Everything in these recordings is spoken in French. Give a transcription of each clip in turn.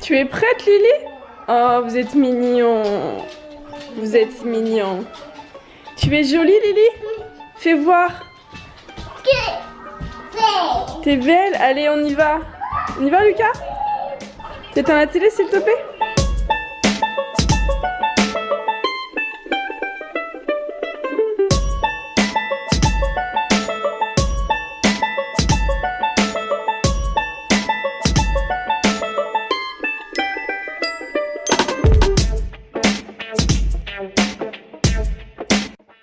Tu es prête, Lily? Oh, vous êtes mignon. Vous êtes mignon. Tu es jolie, Lily? Fais voir. T'es belle? Allez, on y va. On y va, Lucas? T'éteins la télé, s'il te plaît?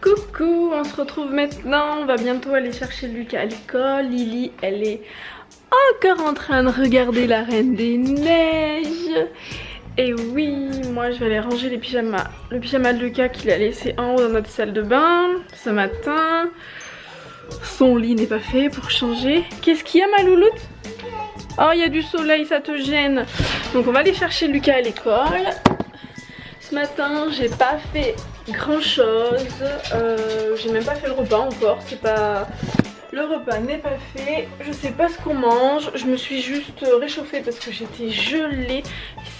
Coucou, on se retrouve maintenant, on va bientôt aller chercher Lucas à l'école. Lily, elle est encore en train de regarder la Reine des Neiges. Et oui, moi je vais aller ranger les pyjamas. Le pyjama de Lucas qu'il a laissé en haut dans notre salle de bain ce matin. Son lit n'est pas fait pour changer. Qu'est-ce qu'il y a, ma louloute? Oh, il y a du soleil, ça te gêne. Donc on va aller chercher Lucas à l'école. Ce matin, j'ai pas fait grand chose, j'ai même pas fait le repas encore, c'est pas... Le repas n'est pas fait, je sais pas ce qu'on mange, je me suis juste réchauffée parce que j'étais gelée,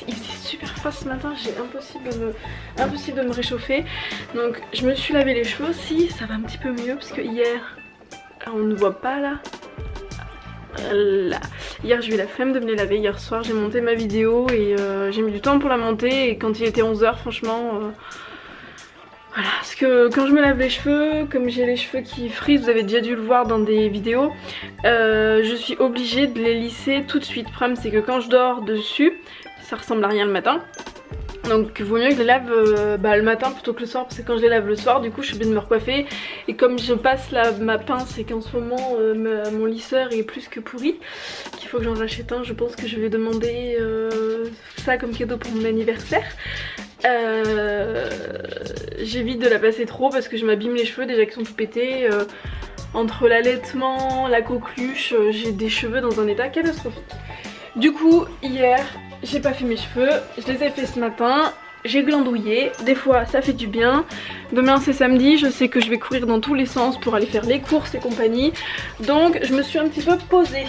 il faisait super froid ce matin, j'ai impossible de me réchauffer, donc je me suis lavé les cheveux aussi, ça va un petit peu mieux parce que hier, on ne voit pas là. Là. Hier j'ai eu la flemme de me les laver, hier soir j'ai monté ma vidéo et j'ai mis du temps pour la monter et quand il était 11 h franchement voilà, parce que quand je me lave les cheveux, comme j'ai les cheveux qui frisent, vous avez déjà dû le voir dans des vidéos, je suis obligée de les lisser tout de suite. Le problème c'est que quand je dors dessus, ça ressemble à rien le matin. Donc il vaut mieux que je les lave le matin plutôt que le soir, parce que quand je les lave le soir du coup je suis obligée de me recoiffer. Et comme je passe ma pince et qu'en ce moment mon lisseur est plus que pourri, qu'il faut que j'en rachète un, je pense que je vais demander ça comme cadeau pour mon anniversaire. J'évite de la passer trop parce que je m'abîme les cheveux déjà qui sont tout pétés. Entre l'allaitement, la coqueluche, j'ai des cheveux dans un état catastrophique. Du coup hier j'ai pas fait mes cheveux, je les ai fait ce matin, j'ai glandouillé, des fois ça fait du bien. Demain c'est samedi, je sais que je vais courir dans tous les sens pour aller faire les courses et compagnie. Donc je me suis un petit peu posée.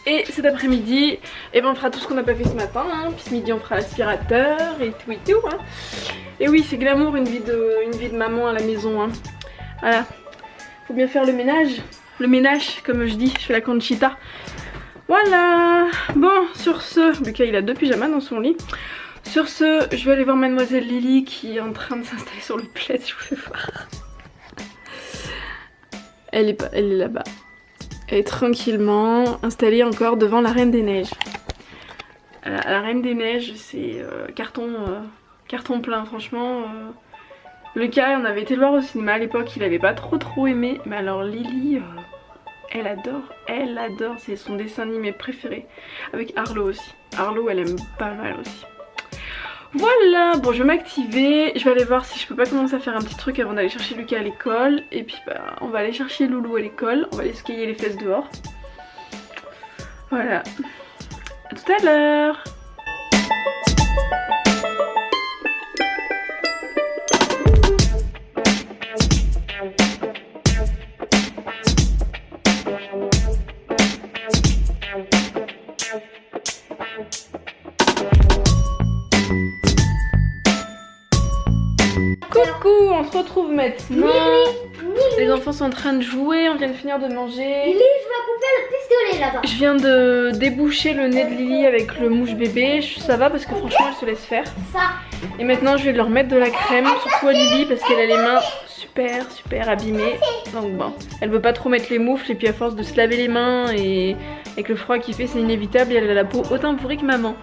Et cet après-midi, eh ben, on fera tout ce qu'on n'a pas fait ce matin, hein. Puis ce midi on fera l'aspirateur et tout hein. Et oui, c'est glamour une vie de maman à la maison hein. Voilà, faut bien faire le ménage comme je dis, je fais la Conchita. Voilà, bon sur ce, Lucas il a 2 pyjamas dans son lit. Sur ce, je vais aller voir mademoiselle Lily qui est en train de s'installer sur le plaid, je vous fais voir. Elle est là-bas. Elle est tranquillement installée encore devant la Reine des Neiges. La Reine des Neiges, c'est carton plein franchement. Lucas, on avait été le voir au cinéma à l'époque, il avait pas trop aimé. Mais alors Lily... elle adore, c'est son dessin animé préféré. Avec Arlo aussi. Arlo elle aime pas mal aussi. Voilà, bon je vais m'activer. Je vais aller voir si je peux pas commencer à faire un petit truc avant d'aller chercher Lucas à l'école. Et puis bah on va aller chercher Loulou à l'école. On va aller skier les fesses dehors. Voilà. À tout à l'heure. Coucou, on se retrouve maintenant. Les enfants sont en train de jouer, on vient de finir de manger. Lily, je vais couper le pistolet là-bas. Je viens de déboucher le nez de Lily avec le mouche bébé. Ça va parce que franchement elle se laisse faire. Et maintenant je vais leur mettre de la crème, surtout à Lily parce qu'elle a les mains super abîmées. Donc bon, elle veut pas trop mettre les moufles et puis à force de se laver les mains et avec le froid qu'il fait c'est inévitable et elle a la peau autant pourrie que maman.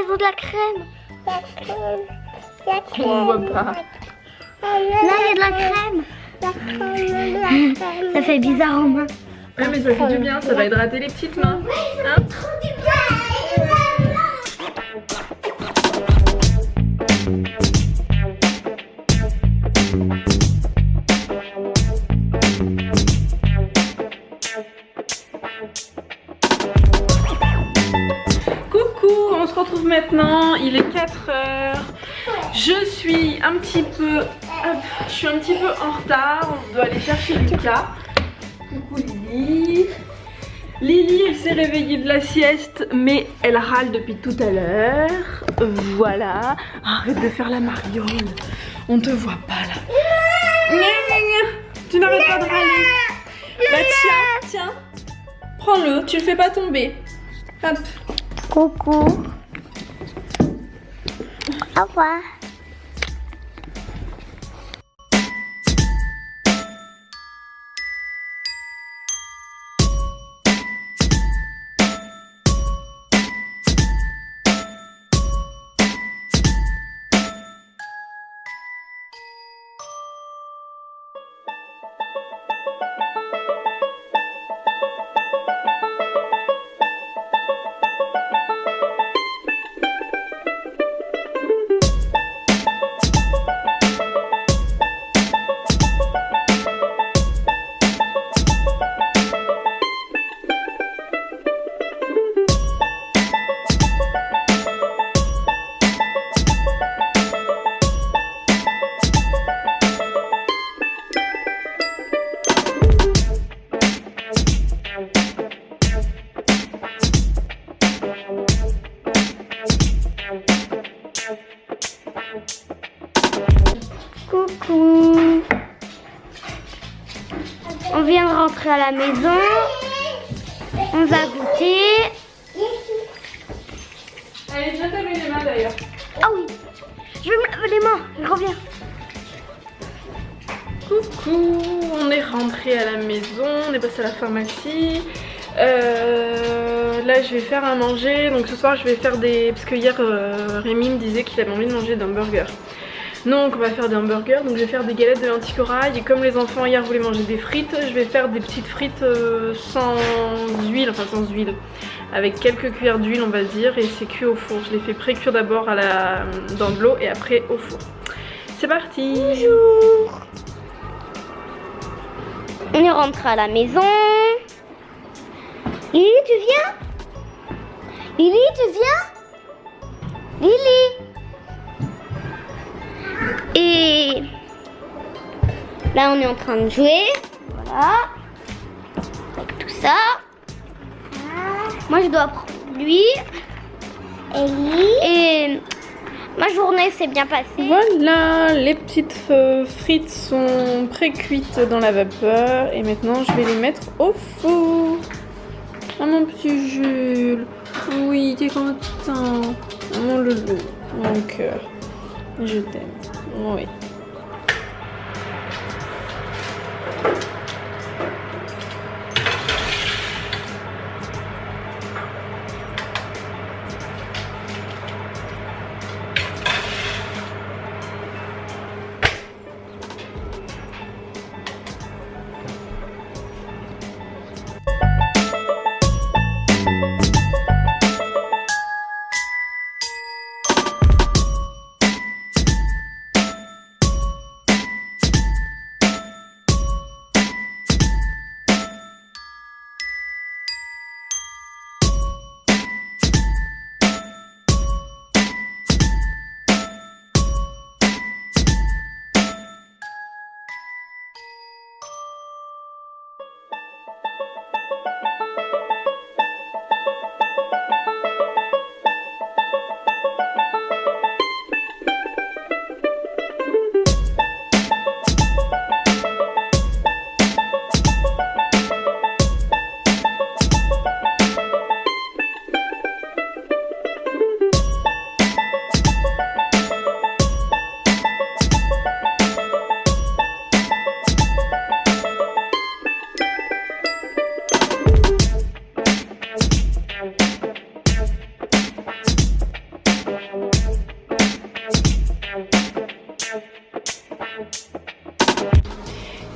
De la crème. On voit pas. Là il y a de la crème. Ça fait bizarre aux mains. Ouais mais ça fait du bien, ça va hydrater les petites mains. Hein? maintenant, il est 4 heures. Je suis un petit peu en retard. On doit aller chercher Lucas. Coucou Lily. Lily, elle s'est réveillée de la sieste, mais elle râle depuis tout à l'heure. Voilà. Arrête de faire la mariole. On te voit pas là. Tu n'arrêtes pas de râler. Bah tiens. Prends-le, tu le fais pas tomber. Hop. Coucou. Au revoir. Coucou. On vient de rentrer à la maison. On va goûter. Allez, déjà t'as mis les mains d'ailleurs. Ah oui. Je vais me laver les mains. Je reviens. Coucou, on est rentré à la maison, on est passé à la pharmacie. Là je vais faire à manger, donc ce soir je vais faire des... Parce que hier Rémi me disait qu'il avait envie de manger d'un burger. Donc on va faire des hamburgers, donc je vais faire des galettes de lentilles corail. Et comme les enfants hier voulaient manger des frites, je vais faire des petites frites sans huile, avec quelques cuillères d'huile on va dire, et c'est cuit au four. Je les fais pré-cuire d'abord dans de l'eau et après au four. C'est parti. Bonjour. On est rentré à la maison. Lily, tu viens? Lily, tu viens? Lily. Et là, on est en train de jouer. Voilà. Avec tout ça. Moi, je dois prendre lui. Et ma journée s'est bien passée. Voilà, les petites frites sont pré-cuites dans la vapeur. Et maintenant, je vais les mettre au four. Ah, mon petit Jules. Oui, t'es content. Mon loulou, mon cœur. Je t'aime. Oui.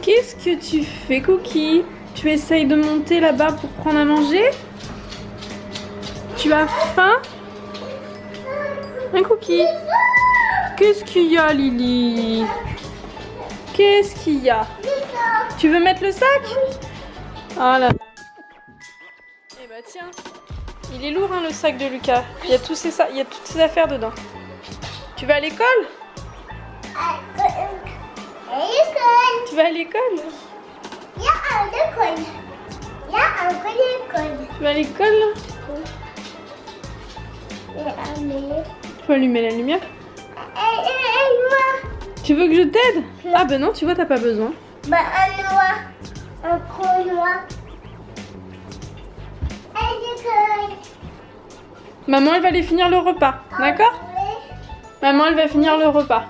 Qu'est-ce que tu fais, Cookie? Tu essayes de monter là-bas pour prendre à manger? Tu as faim? Un Cookie? Qu'est-ce qu'il y a, Lily? Qu'est-ce qu'il y a? Tu veux mettre le sac? Oh là. Eh bah tiens, Il est lourd hein, le sac de Lucas. Il y a toutes ses affaires dedans. Tu vas à l'école? Tu vas à l'école? Il y a l'école. Il y a l'école. Tu vas à l'école là? Tu vas allumer la lumière? Tu veux que je t'aide? Ah ben non, tu vois, t'as pas besoin. Bah un noir. Un gros noir. Maman, elle va aller finir le repas, d'accord? Maman, elle va finir le repas.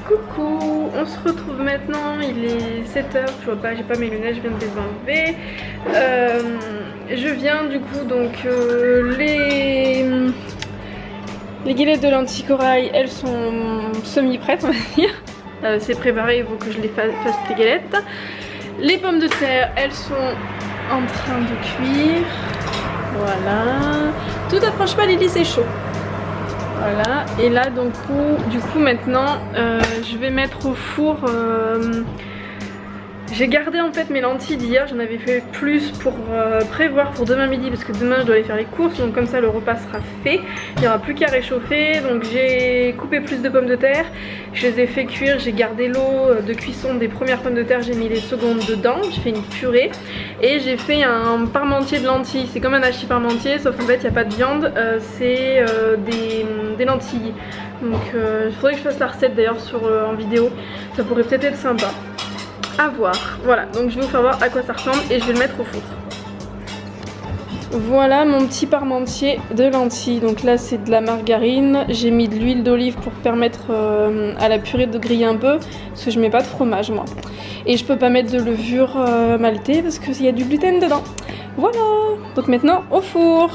Coucou, on se retrouve maintenant, il est 7h, je vois pas, j'ai pas mes lunettes, je viens de les enlever. Je viens du coup donc les galettes de lentilles corail, elles sont semi-prêtes on va dire. C'est préparé, il faut que je les fasse les galettes. Les pommes de terre, elles sont en train de cuire. Voilà. Tout approche pas Lily, c'est chaud. Voilà, et là donc du coup maintenant je vais mettre au four. J'ai gardé en fait mes lentilles d'hier, j'en avais fait plus pour prévoir pour demain midi parce que demain je dois aller faire les courses, donc comme ça le repas sera fait, il n'y aura plus qu'à réchauffer. Donc j'ai coupé plus de pommes de terre, je les ai fait cuire, j'ai gardé l'eau de cuisson des premières pommes de terre, j'ai mis les secondes dedans, j'ai fait une purée et j'ai fait un parmentier de lentilles. C'est comme un hachis parmentier sauf qu'en fait il n'y a pas de viande, c'est des lentilles. Donc il faudrait que je fasse la recette d'ailleurs en vidéo, ça pourrait peut-être être sympa. À voir. Voilà, donc je vais vous faire voir à quoi ça ressemble et je vais le mettre au four. Voilà mon petit parmentier de lentilles. Donc là c'est de la margarine, j'ai mis de l'huile d'olive pour permettre à la purée de griller un peu parce que je mets pas de fromage moi. Et je peux pas mettre de levure maltée parce qu'il y a du gluten dedans. Voilà, donc maintenant au four.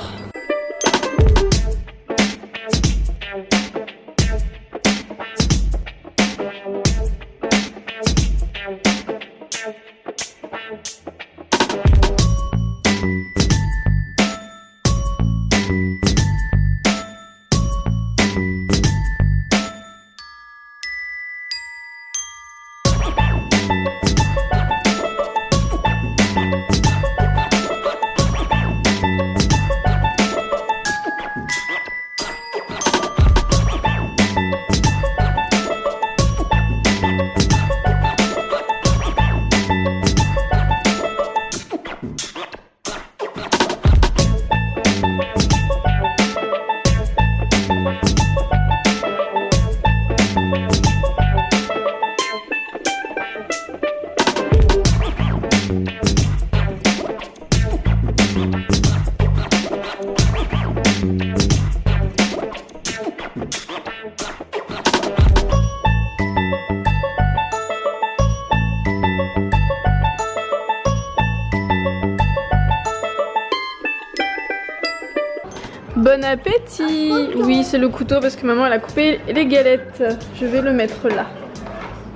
Bon appétit! Oui, c'est le couteau parce que maman elle a coupé les galettes. Je vais le mettre là.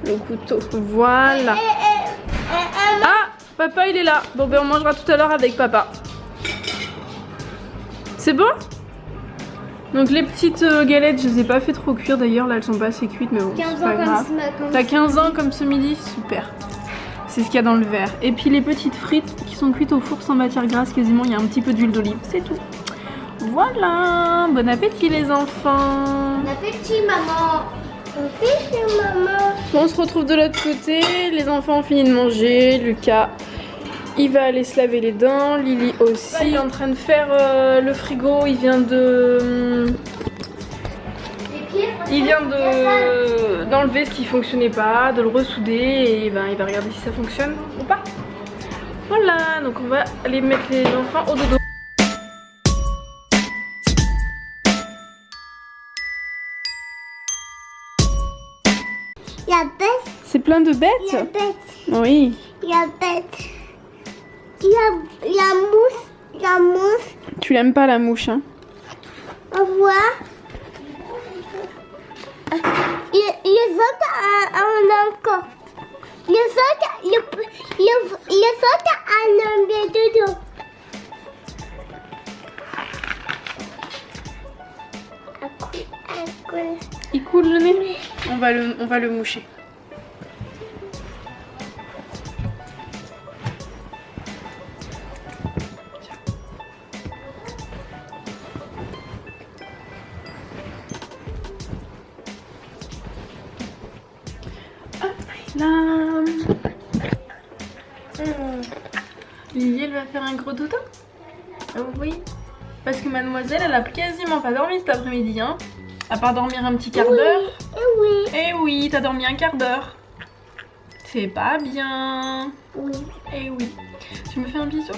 Le couteau. Voilà. Ah! Papa il est là. Bon ben on mangera tout à l'heure avec papa. C'est bon? Donc les petites galettes, je les ai pas fait trop cuire d'ailleurs. Là elles sont pas assez cuites mais bon, c'est pas grave. T'as 15 ans comme ce midi? Super. C'est ce qu'il y a dans le verre. Et puis les petites frites qui sont cuites au four sans matière grasse quasiment. Il y a un petit peu d'huile d'olive. C'est tout. Voilà, bon appétit les enfants. Bon appétit maman. Bon appétit maman. Bon, on se retrouve de l'autre côté, les enfants ont fini de manger, Lucas il va aller se laver les dents, Lily aussi. Il est en train de faire le frigo, il vient d'enlever ce qui fonctionnait pas, de le ressouder et ben, il va regarder si ça fonctionne ou pas. Voilà, donc on va aller mettre les enfants au dodo. Il y a bête. C'est plein de bêtes? Il y a bête. Oui. Il y a bête. Il y a mouche. Il y a mouche. Tu l'aimes pas la mouche hein? Au revoir. Les autres encore. Les autres en dodo. Il coule le nez. On va le moucher. Là. Lily, elle va faire un gros dodo. Oui. Parce que mademoiselle, elle a quasiment pas dormi cet après-midi, hein. À part dormir un petit quart d'heure. Oui. Eh oui, t'as dormi un quart d'heure. C'est pas bien. Oui. Eh oui. Tu me fais un bisou?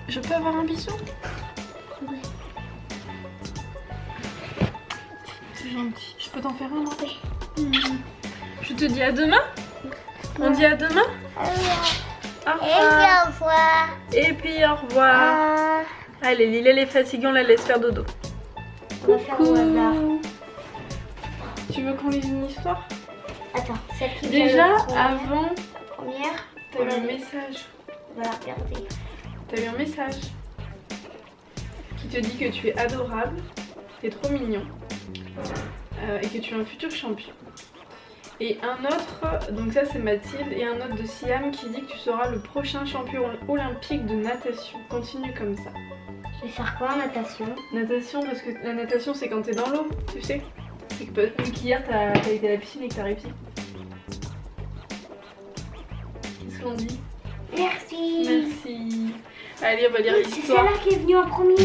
Je peux avoir un bisou? Oui. C'est gentil. Je peux t'en faire un, moi? Je te dis à demain? On dit à demain? Au revoir. Au revoir. Et puis au revoir. Allez, Lily, elle est fatiguée, on la laisse faire dodo. On va faire au hasard. Tu veux qu'on lise une histoire? Attends, celle qui Déjà, vient avant, la première, t'as eu un message. on va la regarder. T'as eu un message qui te dit que tu es adorable, t'es trop mignon et que tu es un futur champion. Et un autre, donc ça c'est Mathilde, et un autre de Siam qui dit que tu seras le prochain champion olympique de natation. Continue comme ça. Je vais faire quoi en natation? Natation, parce que la natation c'est quand t'es dans l'eau, tu sais. C'est que peut-être qu'hier t'as été à la piscine et que t'as réussi. Qu'est-ce qu'on dit? Merci. Merci. Allez, on va lire C'est l'histoire. celle-là qui est venue en premier.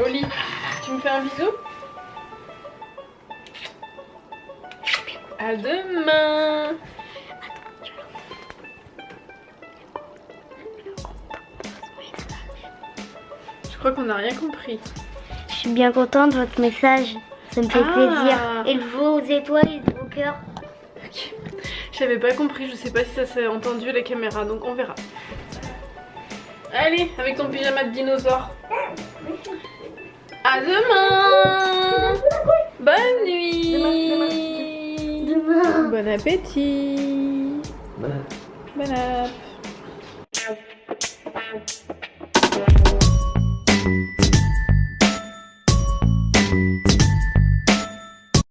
Oli, tu me fais un bisou? À demain. Je crois qu'on n'a rien compris. Je suis bien contente de votre message. Ça me fait plaisir. Et vos étoiles et vos cœurs. Ok. J'avais pas compris, je sais pas si ça s'est entendu à la caméra, donc on verra. Allez, avec ton pyjama de dinosaure. À demain. Bonne nuit. Demain. Bon appétit. Bon appétit.